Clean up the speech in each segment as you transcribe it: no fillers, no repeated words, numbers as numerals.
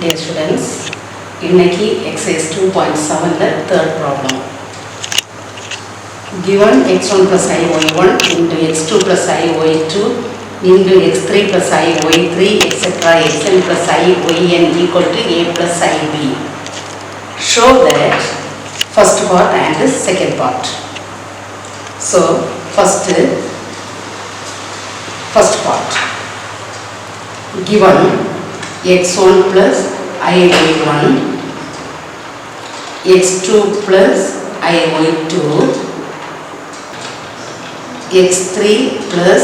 Dear students, இன்னைக்கு exercise 2.7 third problem. Given x1 plus iy1 into x2 plus iy2 into x3 plus iy3 etc. xn plus iyn equal to a plus ib. Show that first part and the second part. So first part. Given x1 plus iy1, x2 plus iy2, x3 plus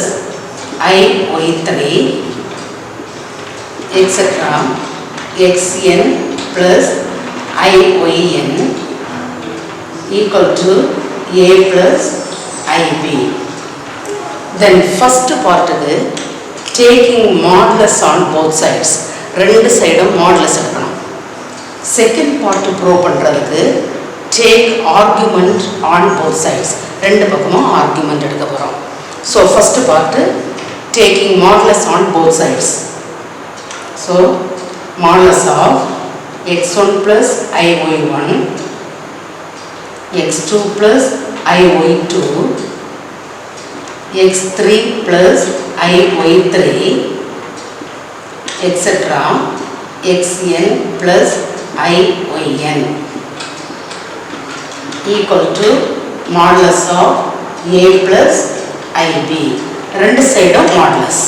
iy3, etc. xn plus iyn equal to a plus ib. Then first part is taking modulus on both sides. ரெண்டு சைடும் modulus எடுக்கணும். Second part prove பண்றதுக்கு take argument on both sides. ரெண்டு பக்கமும் argument எடுக்க போறோம். So first part taking modulus on both sides. So modulus of x1 plus iy1, x2 plus iy2, x3 plus iy3, etc. xn plus iyn equal to modulus of a plus ib. ரெண்டு சைடும் modulus.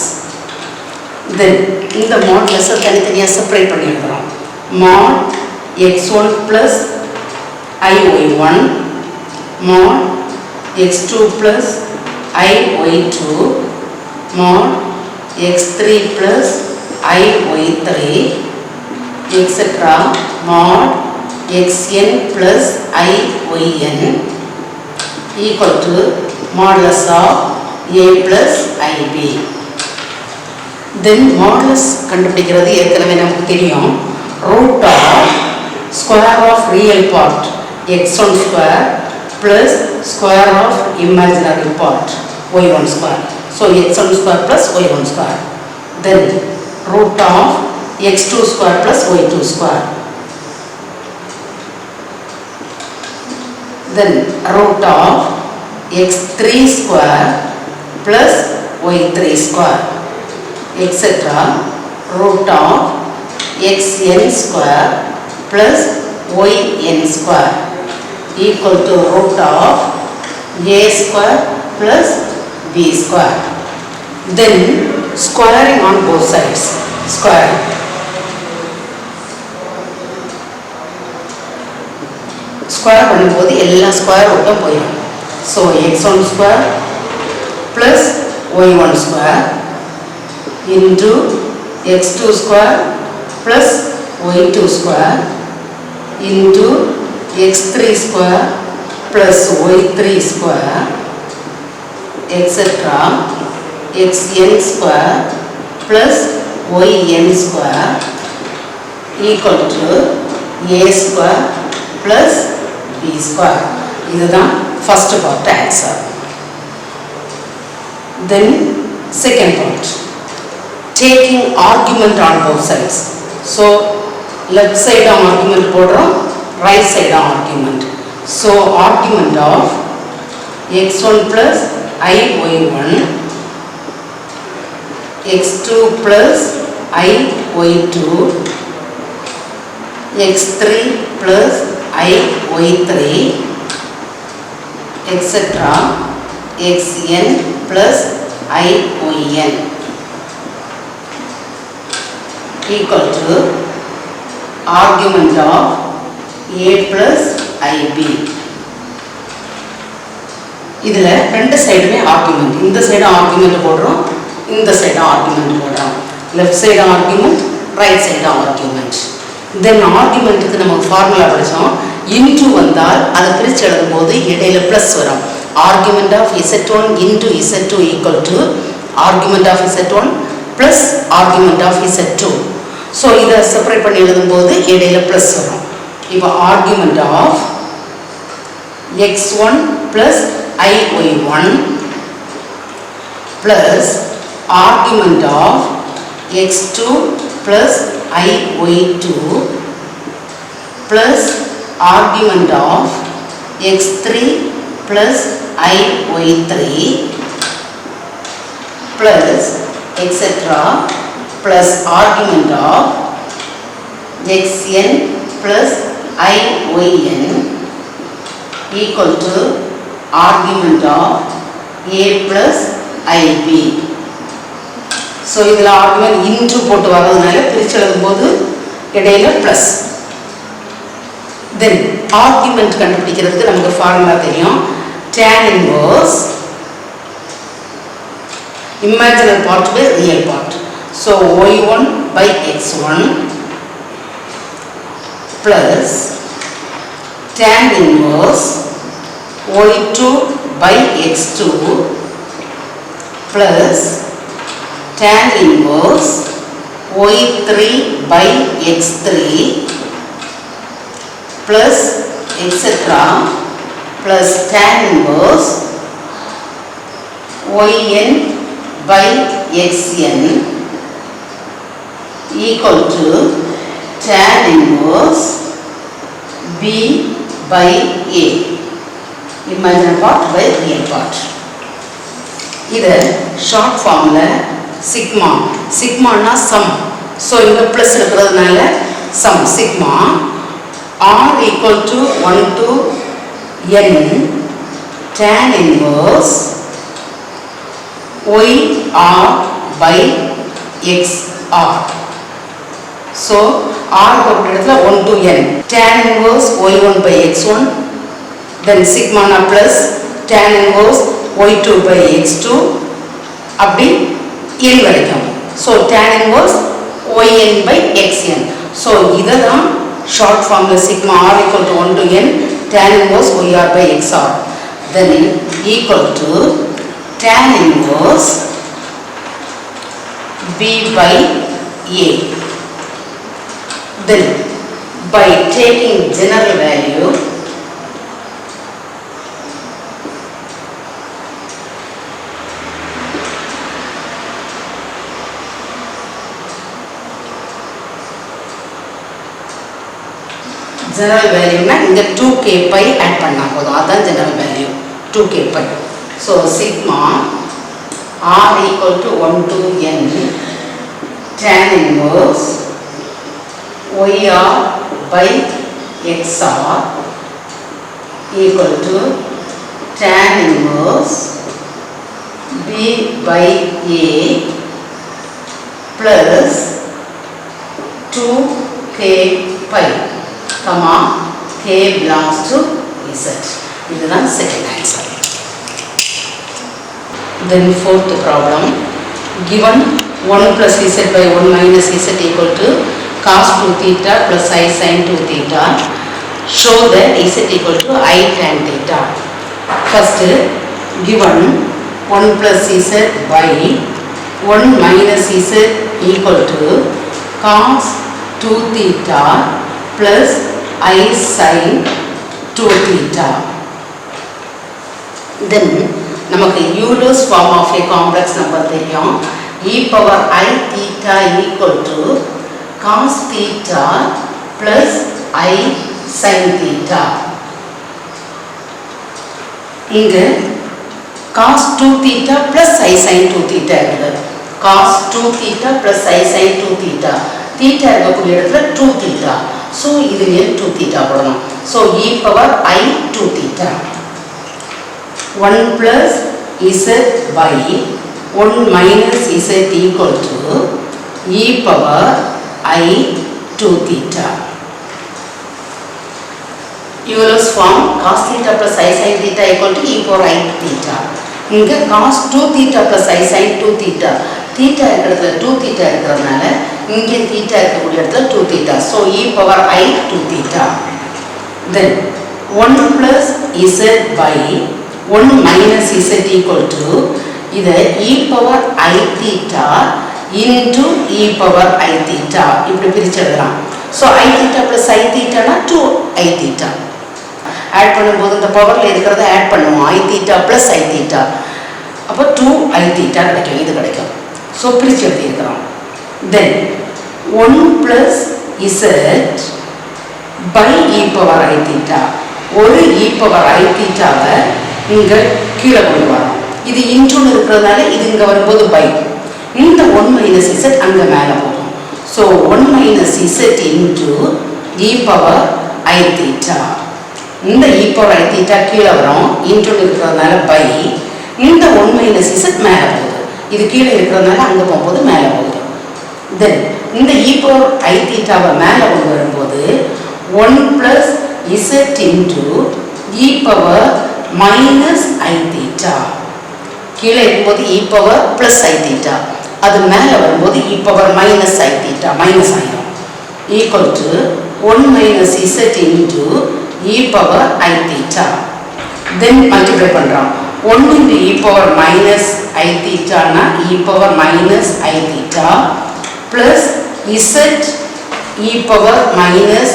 Then இந்த modulus தனித்தனியா separate பண்ணி எழுதுறோம். mod x1 plus iy1 mod x2 plus iy2 mod x3 plus iy3 etc. mod xn plus iyn equal to modulus of a plus ib. Then modulus கண்டுபிடிக்கிறது ஏற்கனவே நமக்கு தெரியும். root of square of real part x1 square plus square of imaginary part y1 square. So x1 square plus y1 square. Then root of x2 square plus y2 square. Then root of x3 square plus y3 square, etc. root of xn square plus yn square equal to root of a square plus b square. Then squaring on both sides. Square. Square பண்ணும்போது எல்லா square ரூட்டும் போயிடும். So x1 square plus y1 square into x2 square plus y2 square into x3 square plus y3 square, etc. xn square plus yn square equal to a square plus b square. இதுதான் first part answer. Then second part, taking argument on both sides. So left side argument போடுறோம், right side argument. So argument of x1 plus iy1, x2 plus iy2, x3 plus iy3, etc. xn plus iyn equal to argument of a plus ib. இதுல ரெண்டு சைடுமே argument. இந்த side argument போடுறோம், இந்த side argument போடுறோம். Left side argument, right side argument. Then ஆர்குமெண்ட்டுக்கு நம்ம formula படித்தோம். இன்டு வந்தால் அதை பிரித்து எழுதும்போது இடையில ப்ளஸ் வரும். Argument of z1 into z2 equal to argument of z1 plus argument of z2. So இதை செப்பரேட் பண்ணி எழுதும்போது இடையில ப்ளஸ் வரும். இப்போ argument of x1 plus iy1 plus argument of x2 plus iy2 plus argument of x3 plus iy3 plus etc. plus argument of xn plus iyn equal to argument of a plus ib. So இதில் argument into போட்டு வரதுனால பிரிச்சு எழுதும்போது இடையில plus. Then argument கண்டுபிடிக்கிறதுக்கு நமக்கு formula தெரியும். tan inverse imaginary part by real part. So y1 by x1 plus tan inverse y2 by x2 plus tan inverse y3 by x3 plus etc. plus tan inverse yn by xn equal to tan inverse b by a. Imaginary part by real part. இது short ஃபார்மில் sigma. சிக்மானா sum. So இங்கே plus இருக்கிறதுனால sum sigma r equal to 1 to n tan inverse y r by x r. So r போட்ட இடத்துல 1 to n tan inverse y1 by x1 then sigma na plus tan inverse y2 by x2 அப்படி n வரைக்கும். So tan inverse yn by xn. So இதை தான் short ஃபார்மில் sigma r equal to 1 to n tan inverse yr by xr then equal to tan inverse b by a. Then by taking general value general value na inga 2k pi add panna podum adha general value 2k pi. So sigma r equal to 1 to n tan inverse yr by xr equal to tan inverse b by a plus 2k pi comma k belongs to z. This is the second answer. Then fourth problem, given 1 plus z by 1 minus z equal to cos 2 theta plus I sin 2 theta, show that z equal to I tan theta. First, given 1 plus z by 1 minus z equal to cos 2 theta plus I sin 2 theta. Then நமக்கு Euler's form of a complex number தெரியும். e power I theta equal to cos theta plus I sin theta. இங்கு cos 2 theta plus I sin 2 theta இருக்குது. cos 2 theta plus I sin 2 theta. theta இருக்கக்கூடிய இடத்துல 2 theta. So இது 2 theta போடணும். So e power I 2 theta. 1 plus z by 1 minus z equal to e power I 2 theta. Euler's form cos theta plus I sin theta equal to e power I theta. இங்க cos 2 theta plus I sin 2 theta. theta இருக்கிறதுல 2 theta இருக்கிறதுனால இங்கே theta இருக்கக்கூடிய இடத்துல 2 theta. So e power I 2 theta. Then 1 plus z by 1 minus z equal to இது e power I theta into e power I theta. இப்படி பிரிச்சு எழுதலாம். So I theta plus I theta na 2 I theta. Add பண்ணும்போது இந்த பவரில் இருக்கிறத add பண்ணுவோம். I theta plus I theta. அப்போ 2 I theta கிடைக்கும். இது கிடைக்கும். ஸோ பிரித்து எழுதியிருக்கிறோம். தென் 1 plus z by e power I theta. ஒரு e power I theta இங்க கீழே கொண்டு வரோம். இது இன்ட்ரோன்னு இருக்கிறதுனால இது இங்க வரும்போது by. இந்த 1 minus z அங்க மேல போகும். So 1 minus z into e power I theta. இந்த e power I theta கீழே வரும். இன்ட்ரோன்னு இருக்கிறதுனால by. இந்த 1 minus z மேல போகுது. இது கீழே இருக்கிறதுனால அங்க போகும்போது மேல போகுது. Then இந்த e power I theta மேல கொண்டு வரும்போது 1 plus z into e power minus I theta. கீழே இருக்கும்போது e power plus I theta. அது மேல வரும்போது e power minus I theta minus ஆயிடும். Equal to 1 minus z into e power I theta. Then multiply பண்றோம். 1 into e power minus I theta na e power minus I theta plus z e power minus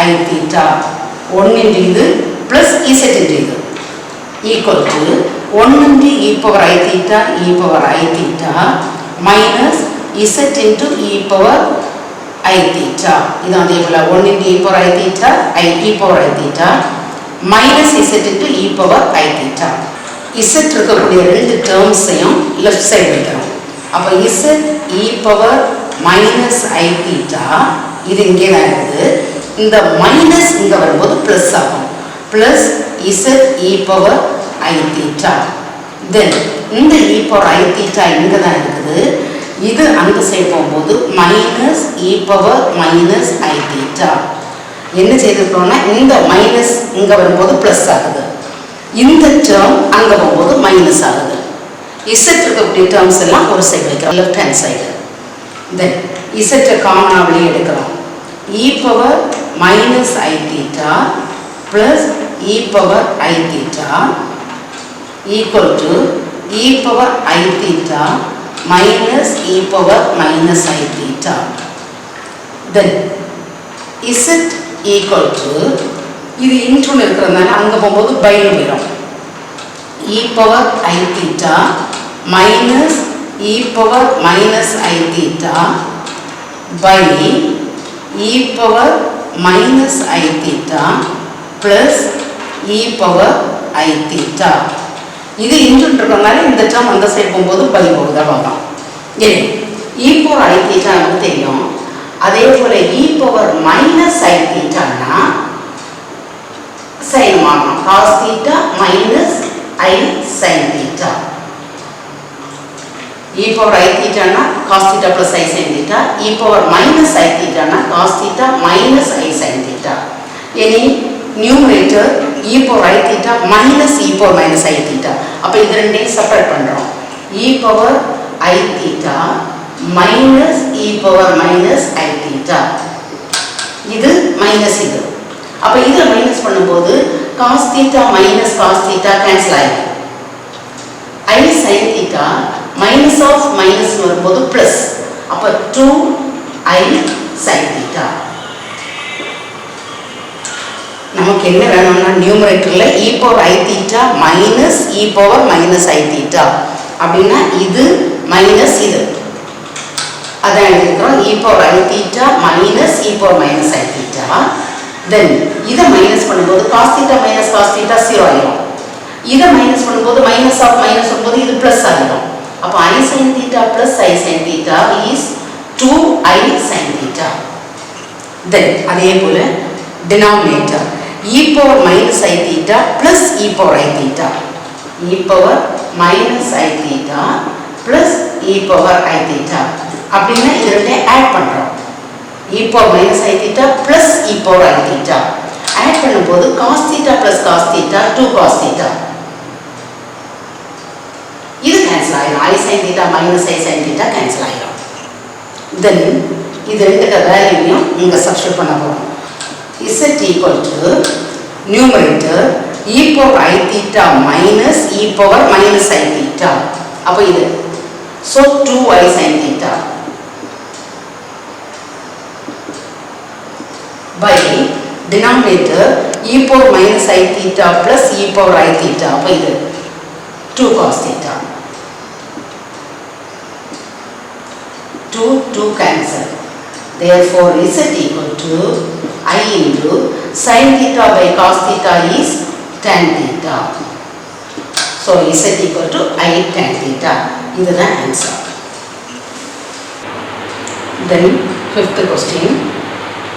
I theta. 1 into இது plus z into இது equal to 1 into e power I theta minus z into e power I theta. இது அதே போல 1 into e power I theta e power I theta minus z into e power I theta. z இருக்கக்கூடிய ரெண்டு டேர்ம்ஸையும் left side வைக்கிறோம். அப்போ z e power minus I theta இது இங்கே தான் இருக்குது. இந்த மைனஸ் இங்கே வரும்போது ப்ளஸ் ஆகும். Plus z e power I theta. தென் இந்த e power I theta இங்கே தான் இருக்குது. இது அந்த சைடு போகும்போது minus e power minus I theta. என்ன செய்திருக்கோம்னா இந்த மைனஸ் இங்கே வரும்போது ப்ளஸ் ஆகுது. இந்த டேர்ம் அங்கே போகும்போது மைனஸ் ஆகுது. z இருக்கக்கூடிய டேர்ம்ஸ் எல்லாம் ஒரு சைடு வைக்கிறோம், லெஃப்ட் ஹேண்ட் சைடு. தென் z காமனாக வெளியே எடுக்கிறோம். e power minus I theta plus e power I theta equal to e power I theta minus e power minus I theta. Then z equal to இது இன்ட்ரோன்னு இருக்கிறதுனால அங்கே போகும்போது பைன்னு போயிடும். e power I theta minus e power minus I theta by e power minus I theta plus e power I theta. இது இன்ட்ரோன்னு இருக்கிறதுனால இந்த term அந்த side போகும்போது பை போகுது. அவ்வளோதான். ஏன் e power I theta நமக்கு தெரியும். அதே போல் e power minus I theta னா sin மாறணும். cos theta minus I sin theta. e power I theta na cos theta plus I sin theta. e power minus I theta na cos theta minus I sin theta. Any numerator e power I theta minus e power minus I theta. அப்ப இது ரெண்டையும் separate பண்றோம். e power I theta minus e power minus I theta. இது minus இது. அப்ப இதுல minus பண்ணும்போது cos theta minus cos theta cancel ஆயிடும். I sin theta minus of minus வரும்போது plus. அப்ப 2I sin theta. நமக்கு என்ன வேணும்னா நியூமரேட்டர்ல e power I theta minus e power minus I theta அப்படின்னா இது மைனஸ் இது. அதான் எழுதிக்கிறோம் e power I theta minus e power minus I theta. Then இதை மைனஸ் பண்ணும்போது cos theta minus cos theta 0 ஆயிடும். இதை மைனஸ் பண்ணும்போது மைனஸ் ஆஃப் மைனஸ் வரும்போது இது பிளஸ் ஆகிடும். அப்போ I sin theta plus I sin theta is 2I sin theta. Then அதே போல denominator e power minus I theta plus e power I theta. e power minus I theta plus e power I theta. அப்படின்னா இது ரெண்டையும் add பண்ணுறோம். e power minus I theta plus e power I theta. Add பண்ணும்போது cos theta plus cos theta 2 cos theta. இது cancel ஆயிடும். I sin theta minus I sin theta cancel ஆயிடும். தென் இது ரெண்டுக்கு வேல்யூவையும் இங்கே சப்ஸ்டியூட் பண்ண போகிறோம். z equal to numerator e power I theta minus e power minus I theta. அப்போ இது so 2I sin theta by denominator e power minus I theta plus e power I theta. அப்போ இது 2 cos theta. 2 cancel. Therefore, z equal to I into sin theta by cos theta is tan theta. So, z equal to I tan theta. This is the answer. Then, fifth question.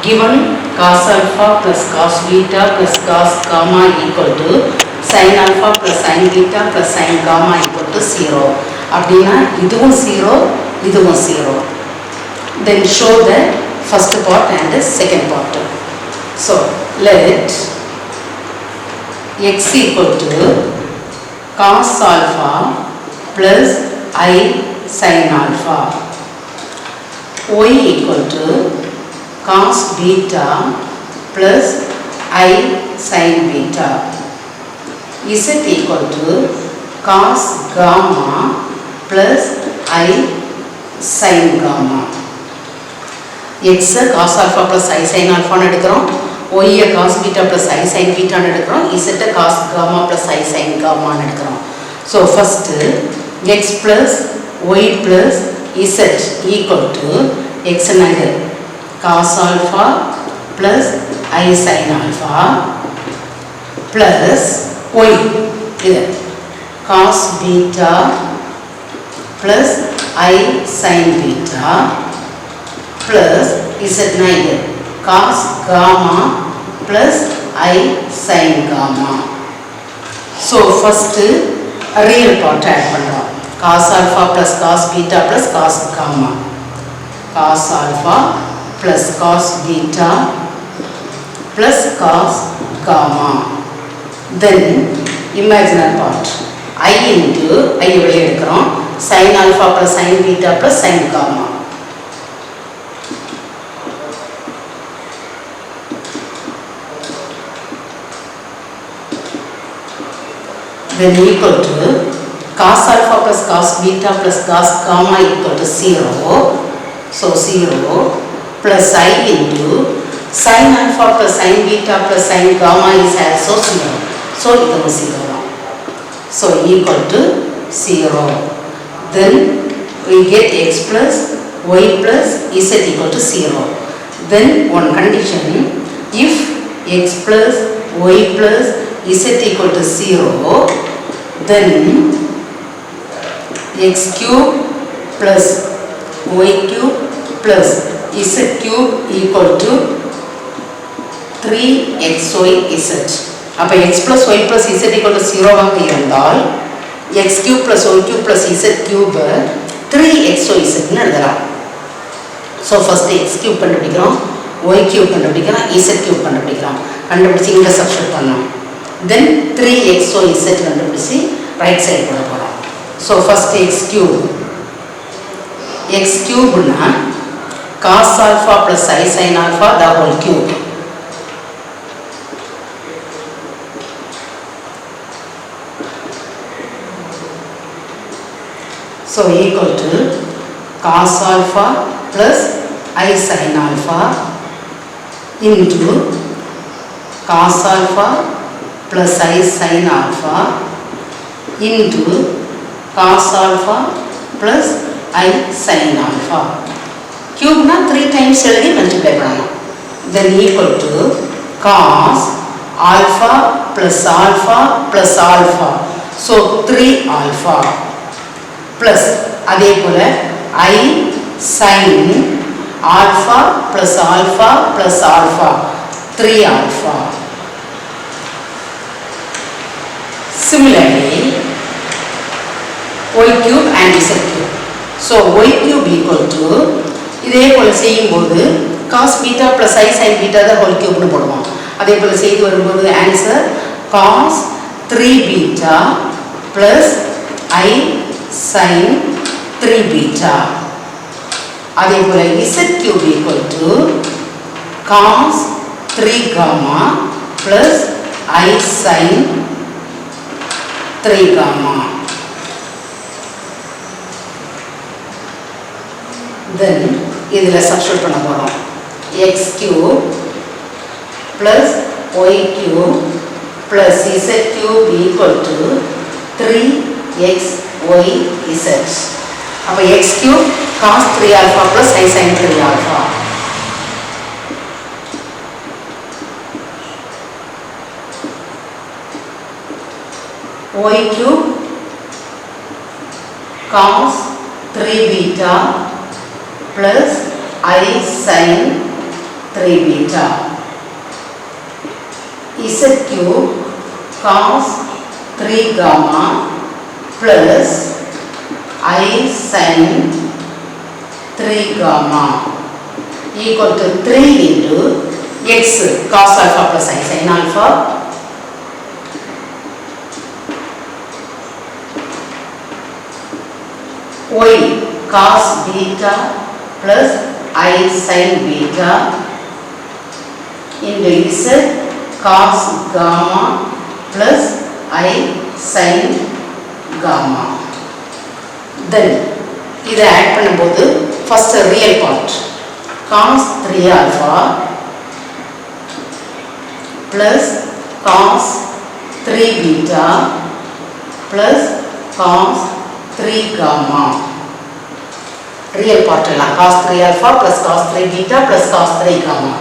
Given cos alpha plus cos beta plus cos gamma equal to sin alpha plus sin beta plus sin gamma equal to 0. அப்படினா இதுவும் 0, இதுவும் 0. Then show the first part and the second part. So, let x equal to cos alpha plus I sin alpha. Y equal to cos beta plus I sin beta. Z equal to cos gamma plus I sin gamma. X cos alpha plus I sin alpha எடுக்கிறோம். Y cos beta plus I sin beta எடுக்கிறோம். Z cos gamma plus I sin gamma எடுக்கிறோம். So first x plus y plus z equal to x என்னது cos alpha plus I sin alpha plus y இது cos beta plus I sin beta plus z இது cos gamma plus I sin gamma. So first real part add பண்றோம். Cos alpha plus cos beta plus cos gamma. Cos alpha plus cos beta plus cos gamma. Then imaginary part. I into I வெளியே எடுக்கிறோம். sin alpha plus sin beta plus sin gamma. Then equal to cos alpha plus cos beta plus cos gamma equal to 0. So 0 plus I into sin alpha plus sin beta plus sin gamma is also 0. So it is 0. So equal to 0. Then we get x plus y plus z equal to 0. Then one condition, if x plus y plus z equal to 0, then x cube plus y cube plus z cube equal to 3xyz. அப்போ x plus y plus z equal to 0 ஆக இருந்தால் x cube plus y cube plus z cube 3xyz ன்னு எழுதலாம். So first x cube கண்டுபிடிக்கிறோம், y cube கண்டுபிடிக்கிறோம், z cube கண்டுபிடிக்கிறோம். கண்டுபிடிச்சி இங்கே சப்ஸ்டிட்யூட் பண்ணோம். Then 3xyz கண்டுபிடிச்சி ரைட் சைடு போட போகிறோம். So first x cube cos alpha plus I sin alpha the whole cube. So equal to cos alpha plus I sin alpha into cos alpha plus I sin alpha into cos alpha plus I sin alpha. Cube na 3 times எழுதி multiply பண்ணணும். Then equal to cos alpha plus alpha plus alpha. So 3 alpha plus அதே போல I sin alpha plus alpha plus alpha 3 alpha. Similarly y cube and z cube. So y cube equal to இதே போல செய்யும்போது cos beta plus I sin beta the whole cube னு போடுவோம். அதே போல செய்து வரும்போது answer cos 3 beta plus I sin 3 beta. அதே போல z cube equal to cos 3 gamma plus I sin 3 gamma. Then இதில் சப்ஸ்டிட்யூட் பண்ண போகிறோம். x cube plus y cube plus z cube equal to 3xyz. அப்போ x cube cos 3 alpha plus I sin 3 alpha y cube cos 3 beta plus I sin 3 beta. Z cube cos 3 gamma plus I sin 3 gamma equal to 3 into x cos alpha plus I sin alpha y cos beta plus I sin beta into z cos gamma plus I sin gamma. Then இதை add பண்ணும்போது first real part cos 3 alpha plus cos 3 beta plus cos 3 gamma. Real part எல்லாம் cos 3 alpha plus cos 3 beta plus cos 3 gamma.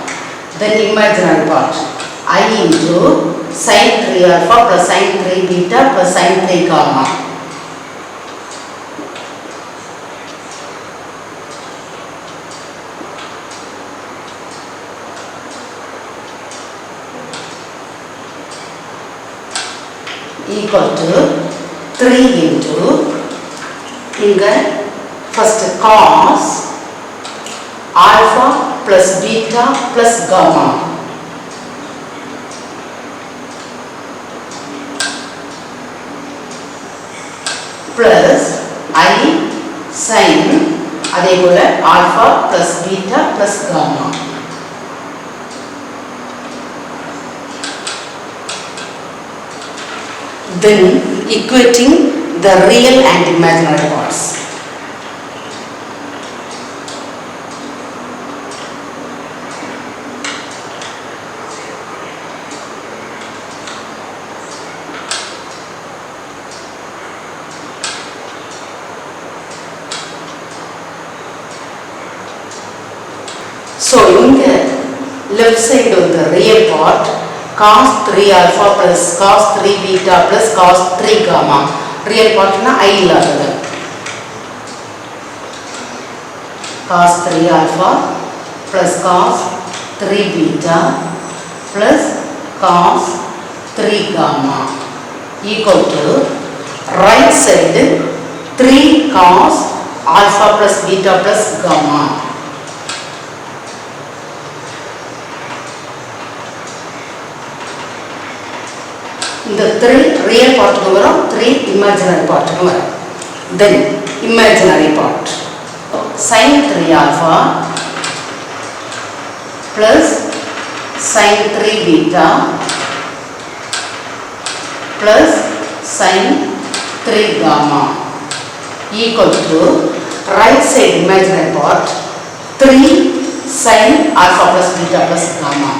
Then imaginary part I into sin 3 alpha plus sin 3 beta plus sin 3 gamma. Equal to 3 into இங்க first cos alpha plus beta plus gamma plus I sin அதே போல alpha plus beta plus gamma. Then equating the real and imaginary parts. So in the left side of the real part cos 3 alpha plus cos 3 beta plus cos 3 gamma. Real part na I இல்லாதது cos 3 alpha plus cos 3 beta plus cos 3 gamma equal to right side 3 cos alpha plus beta plus gamma. இந்த 3 real part வரும் 3 imaginary part வரும். Then imaginary part sin 3 alpha plus sin 3 beta plus sin 3 gamma equal to right side imaginary part 3 sin alpha plus beta plus gamma.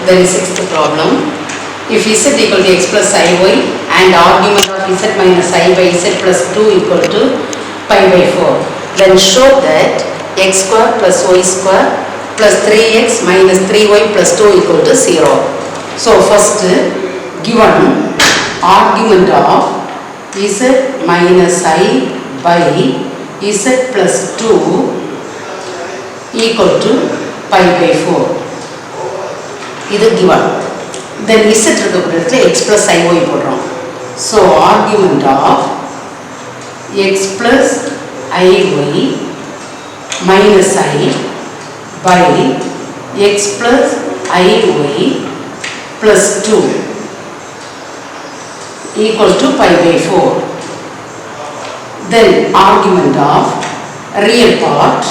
Then sixth problem, if z equal to x plus iy and argument of z minus I by z plus 2 equal to pi by 4, then show that x square plus y square plus 3x minus 3y plus 2 equal to 0. So first given argument of z minus I by z plus 2 equal to pi by 4. இது given. Then z இருக்கக்கூடிய இடத்துல x plus iy போடுறோம். So argument of x plus iy minus I by x plus iy plus 2 equal to pi by 4. Then argument of real part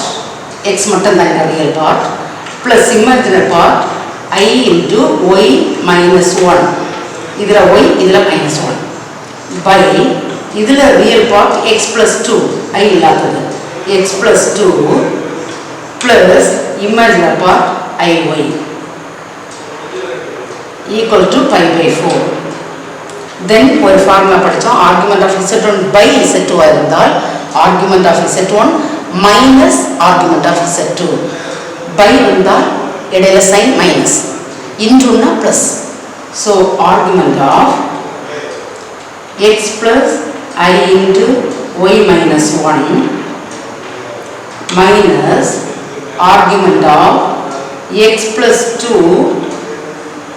x மட்டும் தான் இந்த real part plus imaginary part I into y minus 1. இதுல y இதுல minus 1 by இதுல real part x plus 2 I இல்லாதது x plus 2 plus imaginary part iy equal to pi by 4. Then ஒரு formula படிச்சோம் argument of z1 by z2 இருந்தால் argument of z1 minus argument of z2. By வந்தால் இடையில sign minus. Into plus. So argument of x plus I into y minus 1 minus argument of x plus 2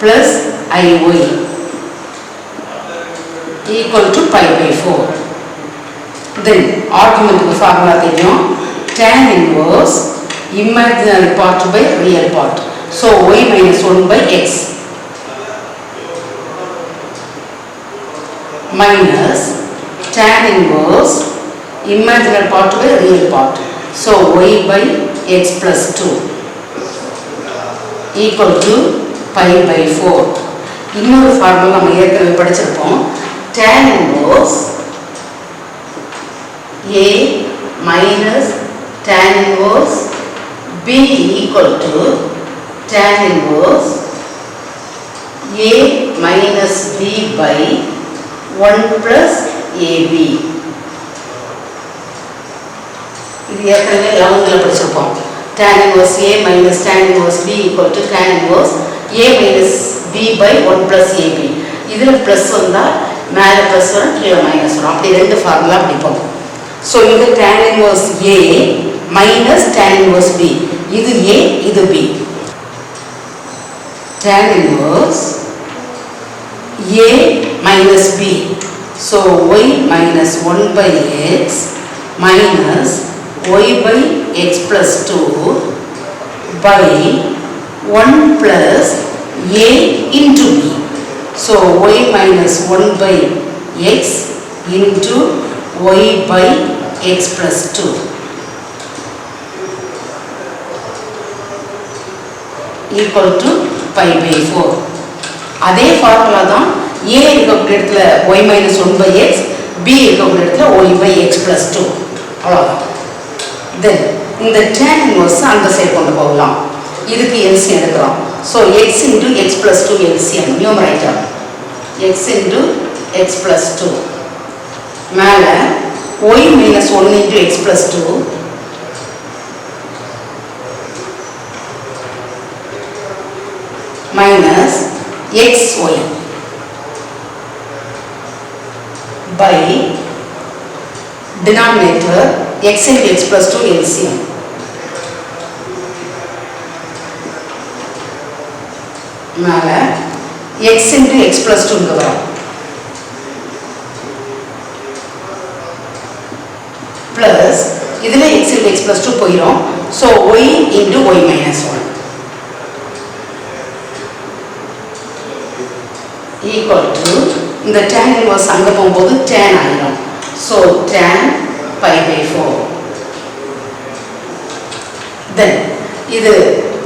plus iy equal to pi by 4. Then argument of formula தெரியும் tan inverse imaginary part by real part. So y minus 1 by x minus tan inverse imaginary part by real part. So y by x plus 2 equal to pi by 4. இன்னொரு formula நம்ம ஏற்கனவே படிச்சிருப்போம். tan inverse a minus tan inverse b equal to tan inverse a minus b by 1 plus ab. இது ஏற்கனவே 11ல படிச்சிருப்போம். tan inverse a minus tan inverse b equal to tan inverse a minus b by 1 plus ab. இதுல plus வந்தா மேல plus வரும் கீழே minus வரும். அப்படி ரெண்டு ஃபார்முலா படிப்போம். ஸோ இது tan inverse a minus tan inverse b. இது a இது b. tan inverse a minus b. So y minus 1 by x minus y by x plus 2 by 1 plus a into b. So y minus 1 by x into y by x plus 2 equal to pi by 4. அதே formula தான் a இருக்கக்கூடிய இடத்துல y minus 1 by x, b இருக்கக்கூடிய இடத்துல y by x plus 2. அவ்வளோதான். Then இந்த tan inverse அந்த side கொண்டு போகலாம். இதுக்கு LCM எடுக்கிறோம். So x into x plus 2 LCM numerator x into x plus 2 மேல y minus 1 into x plus 2 minus xy by denominator x into x plus 2 LCM. மேல x into x plus 2 இங்க வரும் plus இதுல x into x plus 2 போயிரும். So y into y minus 1 equal to இந்த tan inverse அங்க போகும்போது tan ஆயிரும். So tan pi by 4. Then இது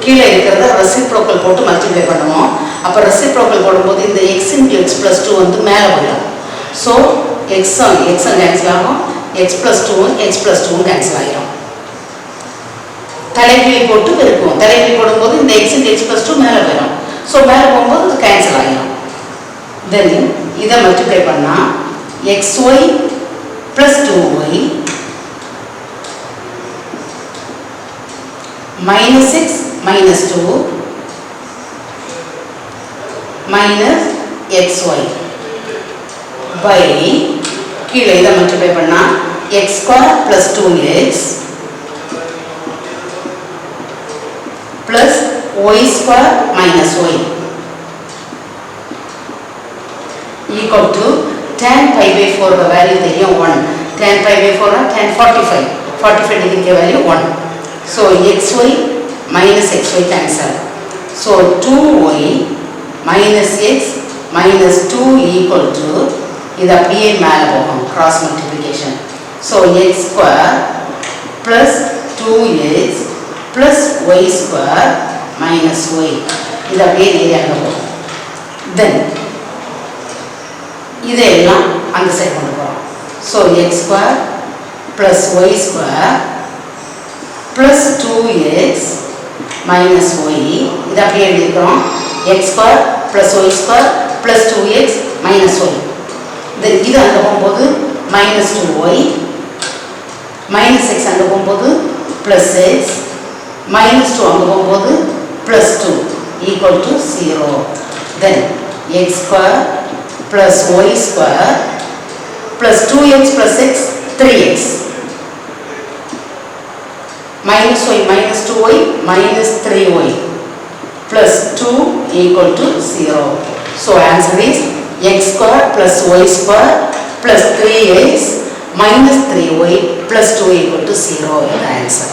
கீழே இருக்கிறத ரெசிப்ரோக்கல் போட்டு மல்டிப்ளை பண்ணுவோம். அப்போ ரெசிப்ரோக்கல் போடும்போது இந்த x into x plus 2 வந்து மேலே போயிடும். ஸோ எக்ஸும் கேன்சல் ஆகும், x plus 2ம் x plus 2ம் கேன்சல் ஆகிடும். தலைகீழி போட்டு பெருக்குவோம். தலைகீழி போடும்போது இந்த x into x plus 2 மேலே போயிடும். ஸோ மேலே போகும்போது அது கேன்சல் ஆகிடும். தென் இதை மல்டிப்ளை பண்ணால் xy plus 2y minus x minus 2 minus xy by கீழே இதை மல்டிப்ளை பண்ணா x square plus 2x plus y square minus y equal to tan pi by 4 the value தெரியும் 1. tan pi by 4 tan 45 degree के value 1. So xy minus xy cancel. So 2y minus x minus 2 equal to இது அப்படியே மேலே போகும் cross multiplication. So x square plus 2x plus y square minus y இது அப்படியே நேராக போகும். Then இதெல்லாம் அந்த சைடு கொண்டு போகிறோம். So x square plus y square plus 2x minus y இது அப்படியே எழுதிக்கிறோம். x square plus y square plus 2x minus y. Then இது அங்கே போகும்போது minus 2y minus x அங்கே போகும்போது plus x minus 2 அங்கே போகும்போது plus 2 equal to 0. Then x square plus y square plus 2x plus x 3x minus y minus 2y minus 3y plus 2 equal to 0. So answer is x square plus y square plus 3x minus 3y plus 2 equal to 0 is the answer.